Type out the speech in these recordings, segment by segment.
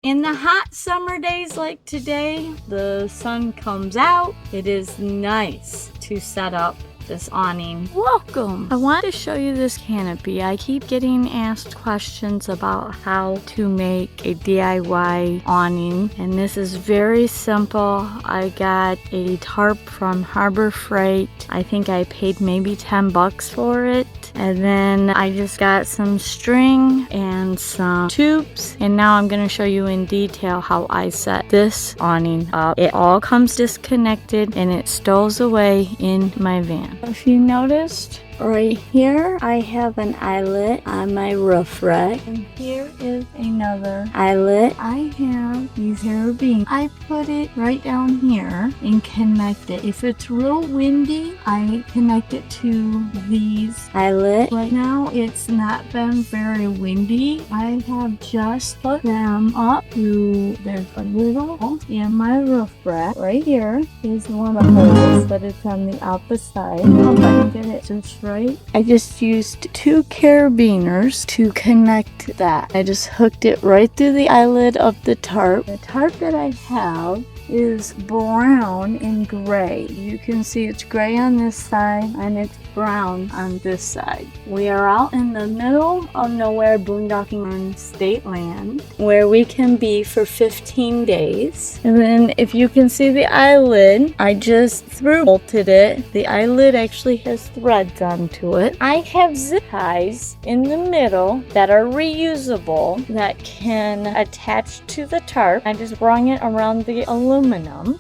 In the hot summer days like today, the sun comes out. It is nice to set up this awning. Welcome! I want to show you this canopy. I keep getting asked questions about how to make a DIY awning, and this is very simple. I got a tarp from Harbor Freight. I think I paid maybe 10 bucks for it. And then I just got some string and some tubes, and now I'm going to show you in detail how I set this awning up. It all comes disconnected and it stows away in my van. If you noticed, right here I have an eyelet on my roof rack, and here is another eyelet. I have these carabiners. I put it right down here and connect it. If it's real windy, I connect it to these eyelets. Right now it's not been very windy. I have just put them up to, there's a little hole in my roof rack. Right here is one of the holes, but it's on the opposite side. I'll try to get it just right. I just used 2 carabiners to connect that. I just hooked it right through the eyelid of the tarp. The tarp that I have is brown and gray. You can see it's gray on this side and it's brown on this side. We are out in the middle of nowhere, boondocking on state land, where we can be for 15 days. And then if you can see the eyelid, I just bolted it. The eyelid actually has threads onto it. I have zip ties in the middle that are reusable that can attach to the tarp. I just brung it around the aluminum.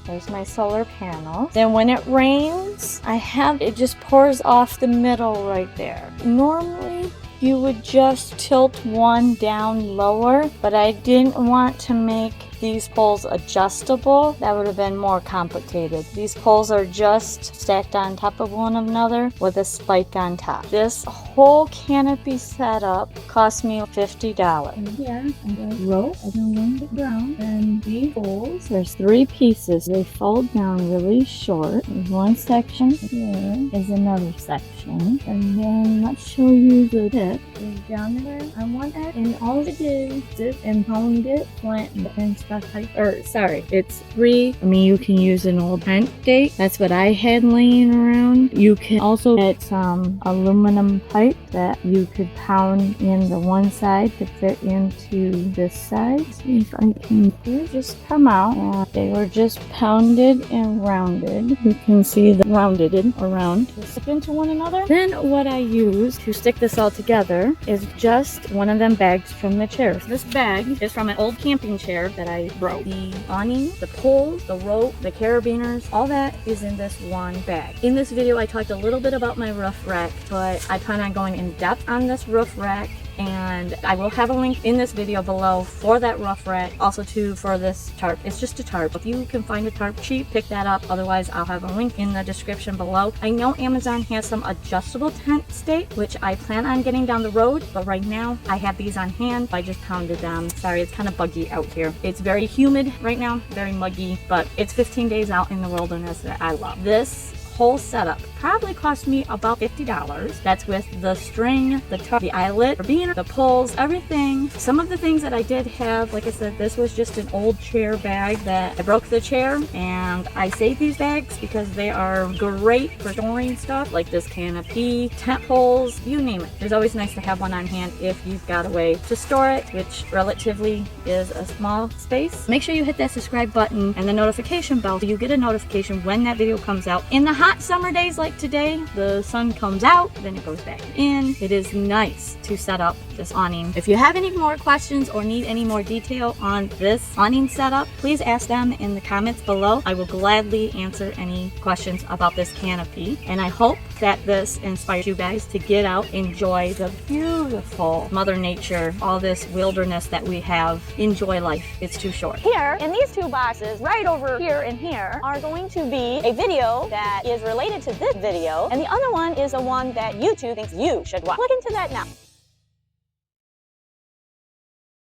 There's my solar panel. Then when it rains, it just pours off the middle right there. Normally you would just tilt one down lower, but I didn't want to make these poles adjustable. That would have been more complicated. These poles are just stacked on top of one another with a spike on top. This whole canopy setup cost me $50. And here, I got rope. I can wind it down. And these poles, there's 3 pieces. They fold down really short. There's one section. Here is another section. And then let's show you the tip. It's down there on one end. And all it is zip and pound it flat and stuff. It's 3. You can use an old tent stake. That's what I had laying around. You can also get some aluminum pipe that you could pound in the one side to fit into this side. See if I can just come out. They were just pounded and rounded. You can see the rounded around to stick into one another. Then what I use to stick this all together is just one of them bags from the chairs. This bag is from an old camping chair that I broke. The awning, the poles, the rope, the carabiners, all that is in this one bag. In this video I talked a little bit about my roof rack, but I plan on going in depth on this roof rack, and I will have a link in this video below for that roof rack, also for this tarp. It's just a tarp. If you can find a tarp cheap, pick that up. Otherwise, I'll have a link in the description below. I know Amazon has some adjustable tent stake, which I plan on getting down the road, but right now I have these on hand. I just pounded them. Sorry, it's kind of buggy out here. It's very humid right now, very muggy, but it's 15 days out in the wilderness that I love. This whole setup probably cost me about $50. That's with the string, the tarp, the eyelet, the poles, everything. Some of the things that I did have, like I said, this was just an old chair bag that I broke the chair, and I saved these bags because they are great for storing stuff like this canopy, tent poles, you name it. It's always nice to have one on hand if you've got a way to store it, which relatively is a small space. Make sure you hit that subscribe button and the notification bell so you get a notification when that video comes out. In the hot summer days like today, the sun comes out, then it goes back in. It is nice to set up this awning. If you have any more questions or need any more detail on this awning setup, please ask them in the comments below. I will gladly answer any questions about this canopy, and I hope that this inspires you guys to get out, enjoy the beautiful Mother Nature, all this wilderness that we have. Enjoy life. It's too short. Here, in these 2 boxes, right over here and here, are going to be a video that is related to this video, and the other one is the one that YouTube thinks you should watch. Look into that now.